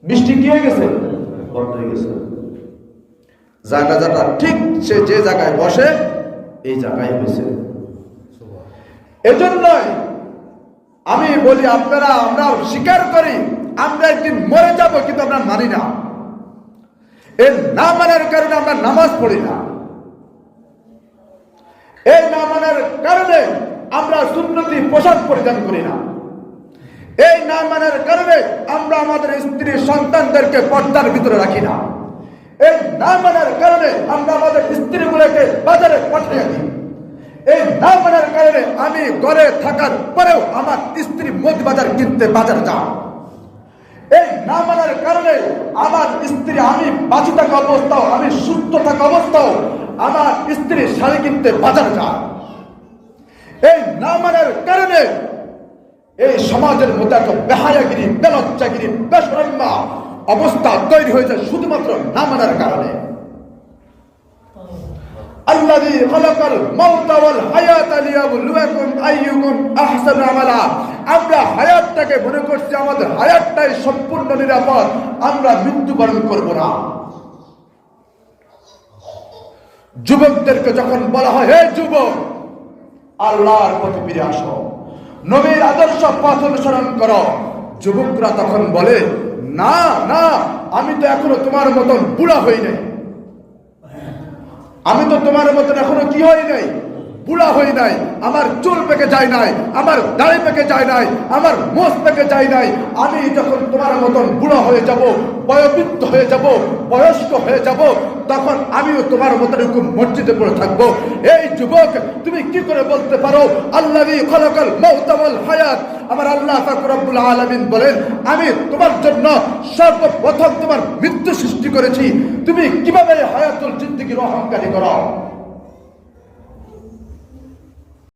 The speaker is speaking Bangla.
বৃষ্টি কি হয়ে গেছে? বন্ধ হয়ে গেছে। জানাজাটা ঠিক সে যে জায়গায় বসে এই জায়গায় হয়েছে। এজন্যই আমি বলি আপনারা, আমরা স্বীকার করি আমরা একদিন মরে যাব, কিন্তু আমরা মানি না। এই না মানার কারণে আমরা নামাজ পড়ি না। এই না মানার কারণে আমরা সুন্নতি পোশাক পরিধান করি না। এই না মানার কারণে আমরা আমাদের স্ত্রী সন্তানদেরকে পর্দার ভিতরে রাখি না। এই না মানার কারণে আমরা আমাদের স্ত্রীগুলোকে বাজারে পাঠিয়ে দিই। এই না মানার কারণে আমি ঘরে থাকার পরেও আমার স্ত্রী মদ বাজার কিনতে বাজার যায়। এই না মানার কারণে আমার স্ত্রী, আমি বাঁচে থাকা অবস্থাও, আমি সুস্থ থাকা অবস্থাও আমার স্ত্রী শাড়ি কিনতে বাজার যায়। এই না মানার কারণে এই সমাজের মধ্যে একটা বেহায়াগিরি, বেলজ্জাগিরি, বেশরম্যা অবস্থা তৈরি হয়েছে শুধুমাত্র না মানার কারণে। আল্লাযী খালাকাল মাউতা ওয়াল হায়াতা লিয়াবলুয়াকুম আইয়ুকুম আহসানু আমালা। আমরা হায়াতটাকে মনে করছি আমাদের হায়াতটাই সম্পূর্ণ নিরাপদ, আমরা মৃত্যুবরণ করব না। যুবকদেরকে যখন বলা হয়, হে যুবক, আল্লাহর পথে ফিরে আসো, নবীর আদর্শ পথ অনুসরণ করো, যুবকরা তখন বলে, না না, আমি তো এখনো তোমার মতন বুড়া হই নাই, আমি তো তোমার মতন এখনো কি হই নাই, বুড়া হই নাই, আমার চুল পেকে যায় নাই, আমার দাড়ি পেকে যায় নাই, আমার মোষ পেকে যায় নাই। আমি যখন তোমার মতন বুড়া হয়ে যাব, বয়োবৃদ্ধ হয়ে যাব, বয়স্ক হয়ে যাব, তখন আমিও তোমার মতন এরকম মসজিদে পড়ে থাকবো। এই যুবক, তুমি কি করে বলতে পারো আল্লাযী খালাকাল মাউতা ওয়াল হায়াত? আমার আল্লাহ পাক রব্বুল আলামিন বলেন, আমি তোমার জন্য সর্বপ্রথম তোমার মৃত্যু সৃষ্টি করেছি, তুমি কিভাবে হায়াতুল জিন্দেগির অহংকারী করো?